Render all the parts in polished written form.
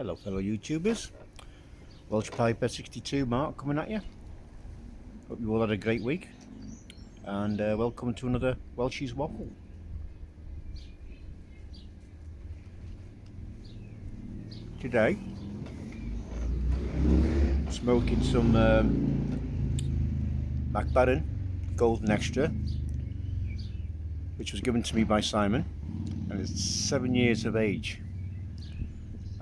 Hello fellow YouTubers, Welsh Piper 62 Mark coming at you. Hope you all had a great week and welcome to another Welshy's Waffle. Today, smoking some McBaron Golden Extra, which was given to me by Simon, and it's 7 years of age.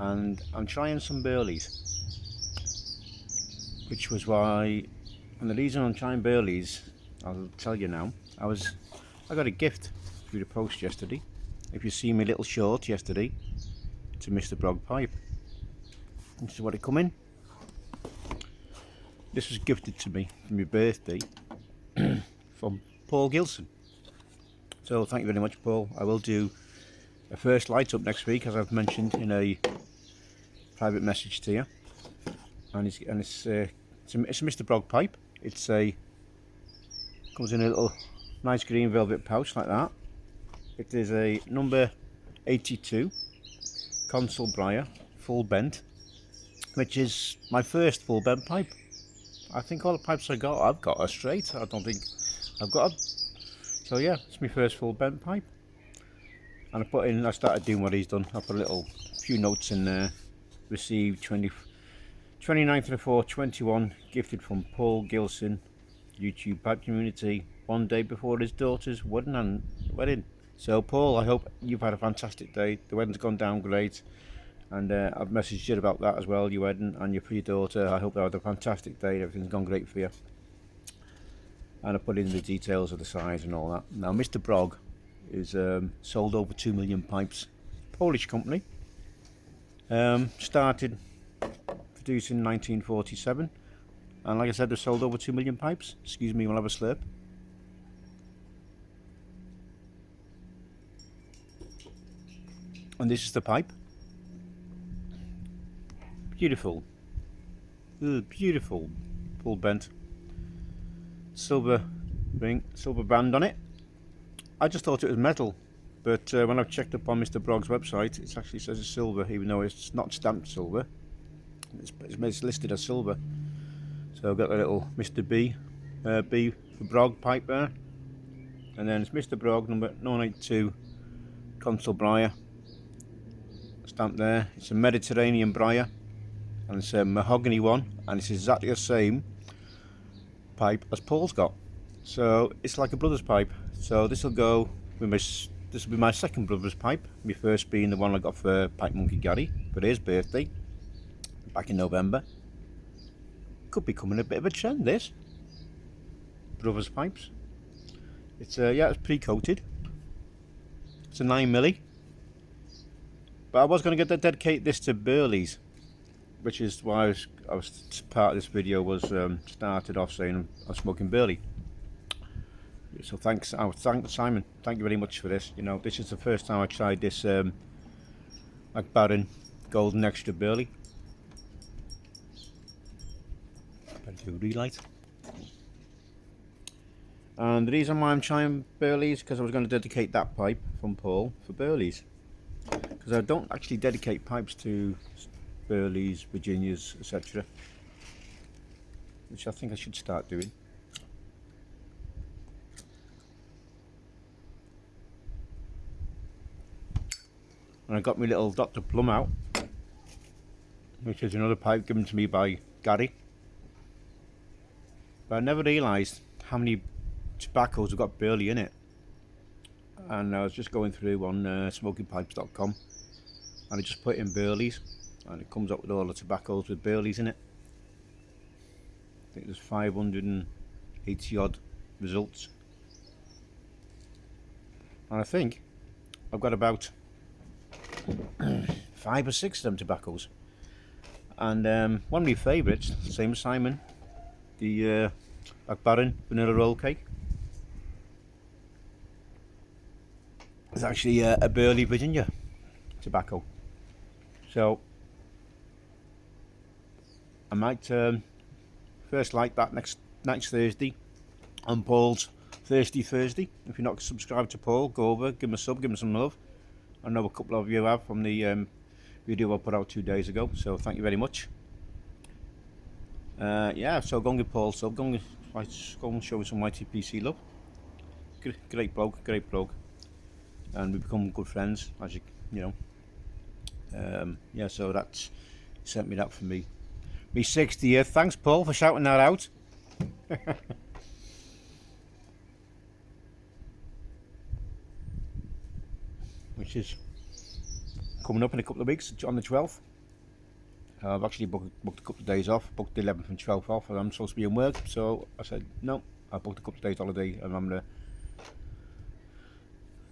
And I'm trying some Burleys, which was why, and the reason I'm trying Burleys, I'll tell you now. I got a gift through the post yesterday. If you see my little short yesterday, it's a Mr. Brog pipe. This is what it come in. This was gifted to me for my birthday from Paul Gilson. So thank you very much, Paul. I will do a first light up next week, as I've mentioned in a private message to you. And it's a Mr. Brog pipe. Comes in a little nice green velvet pouch like that. It is a number 82 console briar full bent, which is my first full bent pipe. I think all the pipes I've got are straight. I don't think I've got them. So yeah, it's my first full bent pipe. And I started doing what he's done. I put a few notes in there. Received 29th of the 4th, 21, gifted from Paul Gilson, YouTube pipe community, one day before his daughter's wedding. So Paul, I hope you've had a fantastic day. The wedding's gone down great, and I've messaged you about that as well, your wedding and your daughter. I hope they had a fantastic day. Everything's gone great for you. And I put in the details of the size and all that. Now Mr. Brog is sold over 2 million pipes. Polish company. Started producing in 1947, and like I said, they've sold over 2 million pipes. Excuse me, we'll have a slurp. And this is the pipe. Beautiful. Beautiful. Full bent. Silver ring, silver band on it. I just thought it was metal, but when I've checked up on Mr. Brog's website, it actually says it's silver, even though it's not stamped silver. It's listed as silver. So I've got the little Mr. B for Brog pipe there, and then it's Mr. Brog number 982 console briar stamped there. It's a Mediterranean briar, and it's a mahogany one, and it's exactly the same pipe as Paul's got. So it's like a brother's pipe. So this will go with this will be my second brother's pipe. My first being the one I got for Pipe Monkey Gary for his birthday back in November. Could be coming a bit of a trend, this brothers pipes. It's it's pre-coated. It's a 9mm. But I was going to dedicate this to Burleys, which is why I was part of this video was started off saying I'm smoking Burley. So thanks, Simon. Thank you very much for this. You know, this is the first time I tried this McBaron Golden Extra Burley. Better do relight. And the reason why I'm trying Burleys is because I was going to dedicate that pipe from Paul for Burleys. Because I don't actually dedicate pipes to Burleys, Virginias, etc. Which I think I should start doing. And I got my little Dr. Plum out, which is another pipe given to me by Gary. But I never realised how many tobaccos have got Burley in it. And I was just going through on smokingpipes.com, and I just put in Burleys, and it comes up with all the tobaccos with Burleys in it. I think there's 580 odd results. And I think I've got about 5 or 6 of them tobaccos, and one of my favourites, same as Simon, the McBaron vanilla roll cake, is actually a Burley Virginia tobacco. So I might first light that next Thursday on Paul's Thirsty Thursday. If you're not subscribed to Paul, go over, give him a sub, give him some love. I know a couple of you have from the video I put out 2 days ago, so thank you very much. Yeah, so go and give Paul sub, go and show him some YTPC love. Great bloke, and we become good friends, as you know. Yeah, so that's sent me that for me 60th. Thanks, Paul, for shouting that out. Which is coming up in a couple of weeks on the 12th. I've actually booked a couple of days off, booked the 11th and 12th off, and I'm supposed to be in work, so I said no. I booked a couple of days holiday, and I'm gonna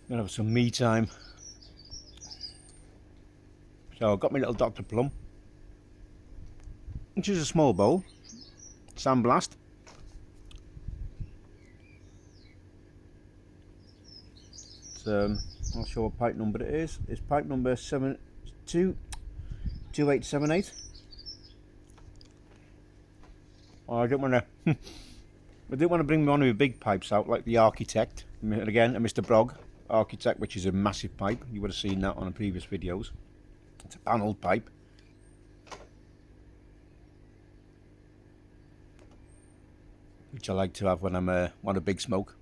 have some me time. So I've got my little Dr. Plum, which is a small bowl, sandblast. I'll show what pipe number it is. It's pipe number 722878. Oh, I didn't want to bring one of the big pipes out like the Architect. Again, a Mr. Brog Architect, which is a massive pipe. You would have seen that on the previous videos. It's a panelled pipe. Which I like to have when I'm on a big smoke.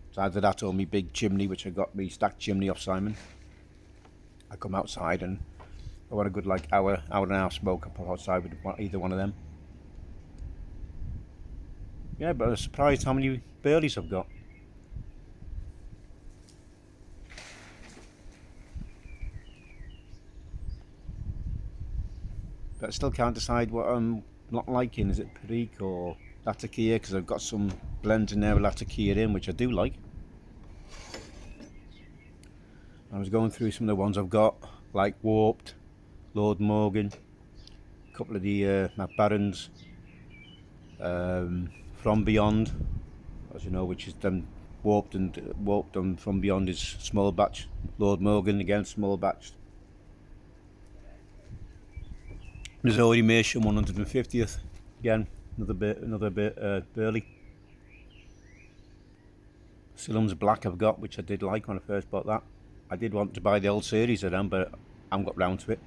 It's either that or my big chimney, which I got me stacked chimney off Simon. I come outside and I want a good like hour and a half smoke. I pop outside with either one of them. Yeah, but I was surprised how many burleys I've got. But I still can't decide what I'm not liking. Is it Perique or Latakia? Because I've got some blends in there with Latakia in, which I do like. I was going through some of the ones I've got, like Warped, Lord Morgan, a couple of the Mac Barons, From Beyond, as you know, which is them Warped and From Beyond is small batch. Lord Morgan again, small batch. There's already Mersham 150th again, another bit burley. Silum's Black I've got, which I did like when I first bought that. I did want to buy the old series of them, but I haven't got round to it.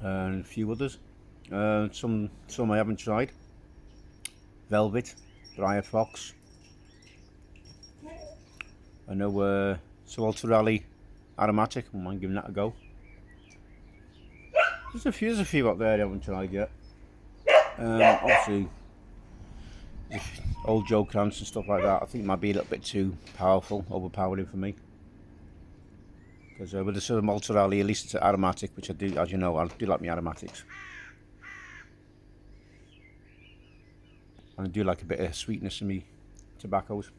And a few others. Some I haven't tried. Velvet, Briar Fox. I know Ultra Rally Aromatic. I mind giving that a go. There's a few out there I haven't tried yet. Obviously, old Joe Krantz and stuff like that. I think it might be a little bit too powerful, overpowering for me. Because with the sort of Ultra Rally, at least it's aromatic, which I do, as you know, I do like my aromatics. And I do like a bit of sweetness in me tobaccos.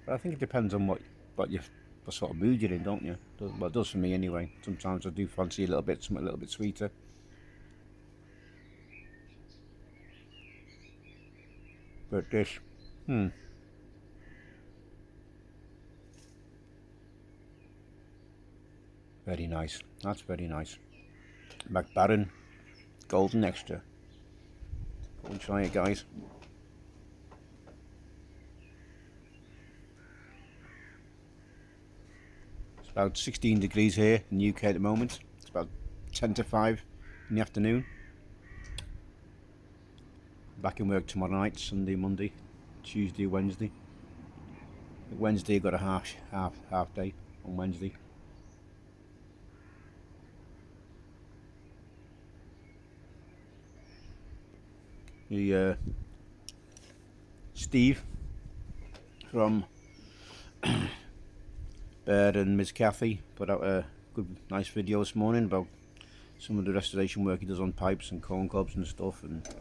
But I think it depends on what sort of mood you're in, don't you? Well, it does for me anyway. Sometimes I do fancy something a little bit sweeter. But this, very nice. That's very nice. Mac Baron, Golden Extra. Go and try it, guys. It's about 16 degrees here in the UK at the moment. It's about 10 to 5 in the afternoon. Back in work tomorrow night, Sunday, Monday, Tuesday, Wednesday. Wednesday I got a half day on Wednesday. Steve from Bird and Ms. Cathy put out a nice video this morning about some of the restoration work he does on pipes and corn cobs and stuff. And if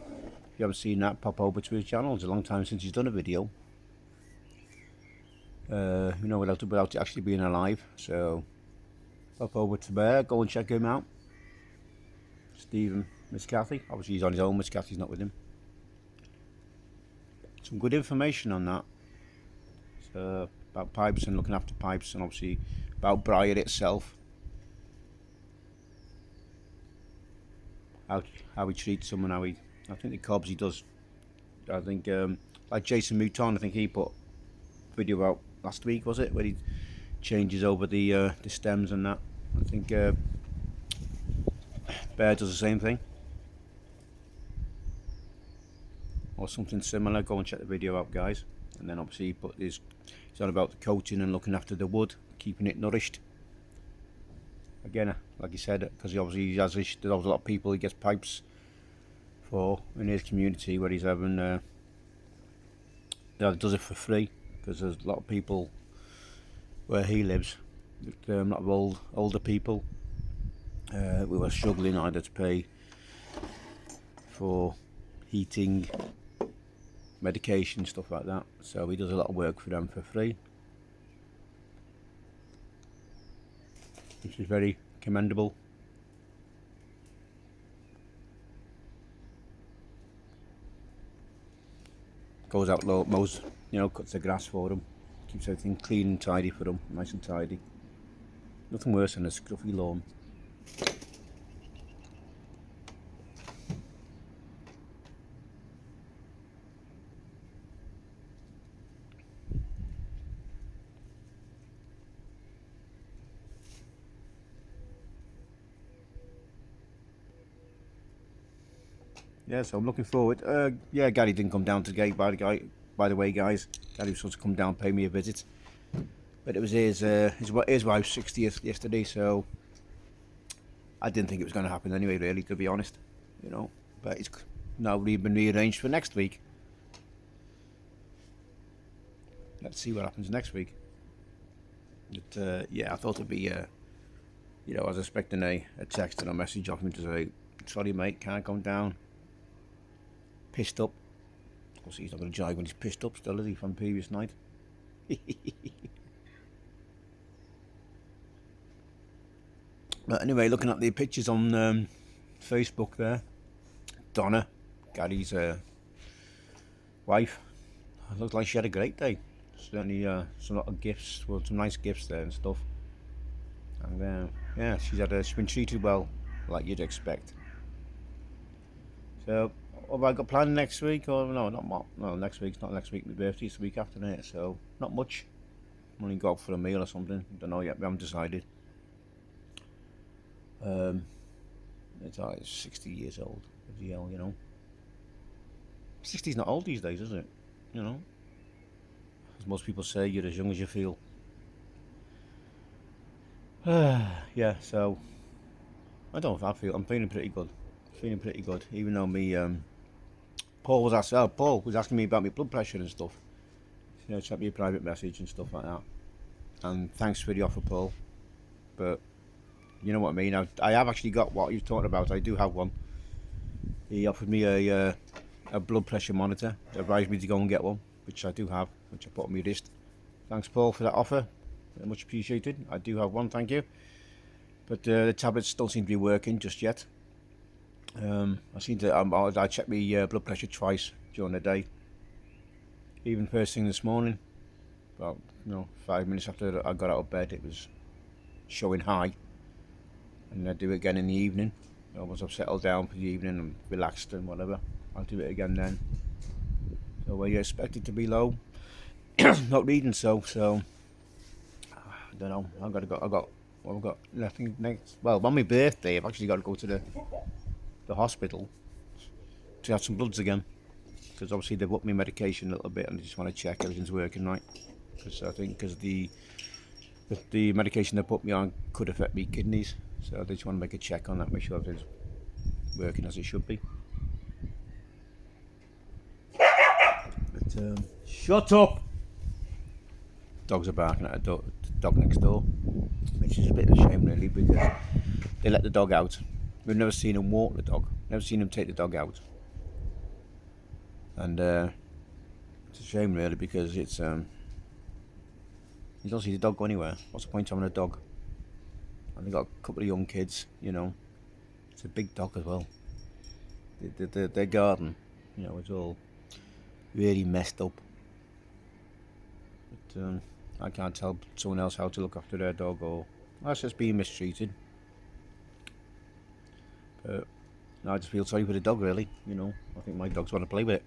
you haven't seen that, pop over to his channel. It's a long time since he's done a video. Without it actually being alive. So pop over to there, go and check him out. Steve and Miss Cathy. Obviously he's on his own, Miss Cathy's not with him. Some good information on that. So, about pipes and looking after pipes, and obviously about Briar itself. How he treats them, and I think the cobs he does. I think like Jason Mouton, I think he put video out last week, was it, where he changes over the stems and that. I think Bear does the same thing, or something similar. Go and check the video out, guys. And then obviously he's on about the coating and looking after the wood, keeping it nourished. Again, like he said, because there's a lot of people he gets pipes for in his community where he's having does it for free, because there's a lot of people where he lives, a lot of older people we were struggling either to pay for heating, medication, stuff like that. So he does a lot of work for them for free, which is very commendable. Goes out low, mows, cuts the grass for them, keeps everything clean and tidy for them, nice and tidy. Nothing worse than a scruffy lawn. Yeah, so I'm looking forward. Yeah, Gary didn't come down to the gate, by the way, guys. Gary was supposed to come down and pay me a visit, but it was his wife's 60th yesterday, so I didn't think it was going to happen anyway, really, to be honest. But it's now been rearranged for next week. Let's see what happens next week. But yeah, I thought it'd be I was expecting a text and a message off him to say, sorry mate, can't come down. Pissed up. Obviously he's not going to jive when he's pissed up still, is he, from the previous night? But anyway, looking at the pictures on Facebook there, Donna, Gary's wife, it looks like she had a great day. Certainly some lot of gifts, well, some nice gifts there and stuff. And yeah, she's been treated well, like you'd expect. So, what have I got planned next week? Or no, not much. No, next week's not next week. My birthday's the week after that, so not much. I'm only go out for a meal or something. Don't know yet. We haven't decided. It's 60 years old. Bloody hell, 60's not old these days, is it? As most people say, you're as young as you feel. Yeah, so I don't know if I feel. I'm feeling pretty good. Even though Paul was asking me about my blood pressure and stuff. Sent me a private message and stuff like that. And thanks for the offer, Paul. But you know what I mean. I have actually got what you're talking about. I do have one. He offered me a blood pressure monitor. Advised me to go and get one, which I do have, which I put on my wrist. Thanks, Paul, for that offer. Very much appreciated. I do have one, thank you. But the tablets don't seem to be working just yet. I checked my blood pressure twice during the day. Even first thing this morning, about 5 minutes after I got out of bed, it was showing high. And I do it again in the evening. Once I've settled down for the evening and relaxed and whatever, I'll do it again then. So where you expect it to be low, not reading so I don't know. I've got nothing next. Well, on my birthday, I've actually got to go to the hospital to have some bloods again, because obviously they've upped my medication a little bit and I just want to check everything's working right, because I think the medication they put me on could affect me kidneys, so I just want to make a check on that, make sure everything's working as it should be. But shut up! Dogs are barking at a dog next door, which is a bit of a shame really, because they let the dog out. We've never seen him walk the dog, never seen him take the dog out. And it's a shame really, because it's you don't see the dog go anywhere. What's the point of having a dog? And they've got a couple of young kids, It's a big dog as well. Their garden, it's all really messed up. But I can't tell someone else how to look after their dog, or that's just being mistreated. But I just feel sorry for the dog really, I think my dogs want to play with it.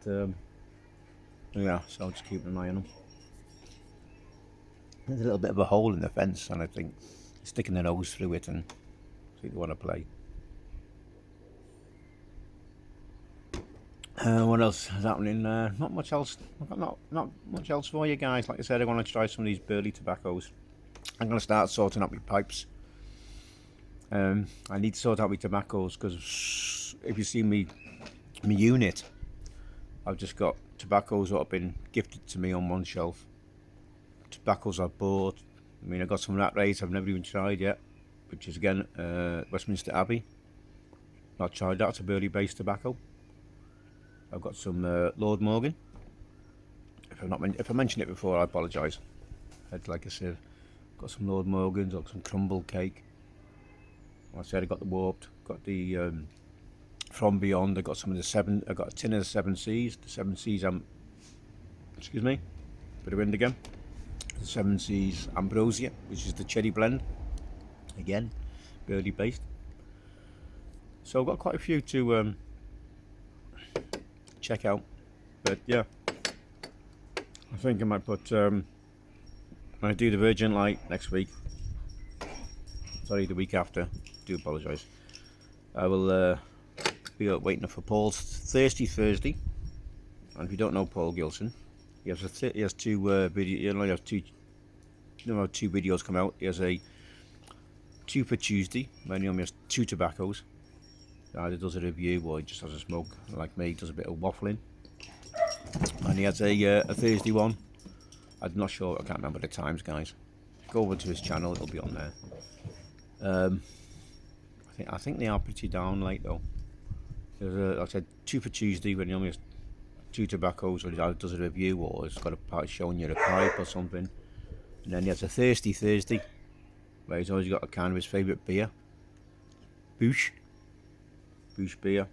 But Yeah, so just keep an eye on them. There's a little bit of a hole in the fence, and I think sticking their nose through it and see if they want to play. What else is happening? Not much else. Not much else for you guys. Like I said, I want to try some of these burley tobaccos. I'm going to start sorting out my pipes. I need to sort out my tobaccos because if you see my unit, I've just got tobaccos that have been gifted to me on one shelf. Tobaccos I've bought. I mean, I got some rat rays I've never even tried yet, which is again Westminster Abbey. Not tried that. It's a burley based tobacco. I've got some Lord Morgan. If I mentioned it before, I apologise. Like I said, got some Lord Morgans, got some crumble cake. Like I said, I got the warped, got the from beyond. I got some of the seven. I got a tin of the 7 Seas. The 7 Seas. Excuse me. Bit of wind again. The 7 Seas Ambrosia, which is the cherry blend. Again, burley based. So I've got quite a few to check out. But yeah, I think I might put when I do the Virgin Light next week. Sorry, the week after. Do apologise. I will be waiting for Paul's Thirsty Thursday. And if you don't know Paul Gilson, he has two videos. He only has two videos come out. He has a 2 for Tuesday, where he only has 2 tobaccos. Either does a review or he just has a smoke, like me. Does a bit of waffling. And he has a Thursday one. I'm not sure. I can't remember the times, guys. Go over to his channel. It'll be on there. I think they are pretty down late though. There's like I said, 2 for Tuesday when he only has 2 tobaccos, or he does a review, or he's got a part showing you a pipe or something. And then he has a Thirsty Thursday, where he's always got a can of his favourite beer, Bush beer,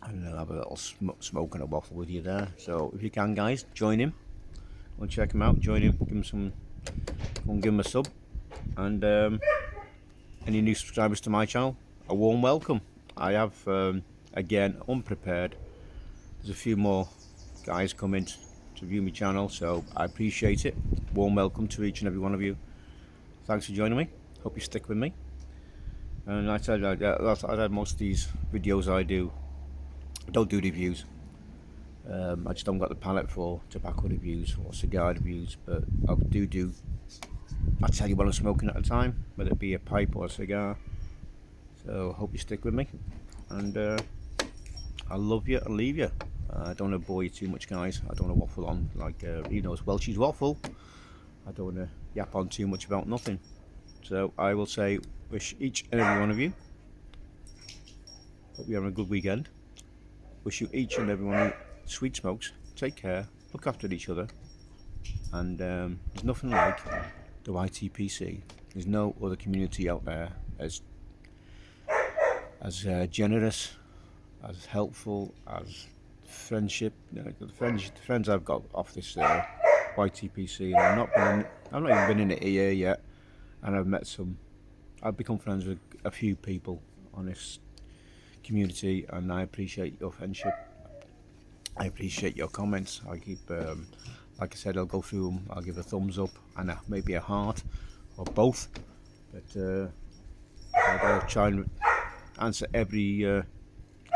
and he'll have a little smoke and a waffle with you there. So if you can, guys, join him. Go and check him out. Join him. Go and give him a sub. And any new subscribers to my channel, a warm welcome. I have, again, unprepared. There's a few more guys coming to view my channel, so I appreciate it. Warm welcome to each and every one of you. Thanks for joining me. Hope you stick with me. And like I said, I had most of these videos I don't do reviews. I just haven't got the palate for tobacco reviews or cigar reviews, but I I tell you what I'm smoking at a time, whether it be a pipe or a cigar. So hope you stick with me, and I love you and leave you. I don't want to bore you too much, guys. I don't want to waffle on like even though it's Welshy's Waffle. I don't want to yap on too much about nothing. So I will say, wish each and every one of you, hope you're having a good weekend. Wish you each and every one sweet smokes. Take care, look after each other, and there's nothing like the YTPC. There's no other community out there as generous, as helpful, as friendship. You know, the friends I've got off this YTPC, and I've not even been in it a year yet, and I've become friends with a few people on this community, and I appreciate your friendship. I appreciate your comments. I keep, like I said, I'll go through them. I'll give a thumbs up and maybe a heart, or both. But I'll try and answer every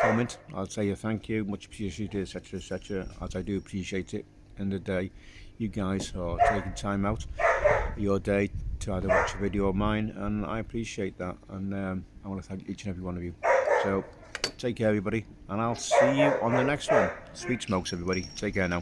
comment. I'll say a thank you, much appreciated, etc., etc. As I do appreciate it. In the day, you guys are taking time out of your day to either watch a video of mine, and I appreciate that. And I want to thank each and every one of you. So take care, everybody, and I'll see you on the next one. Sweet smokes, everybody. Take care now.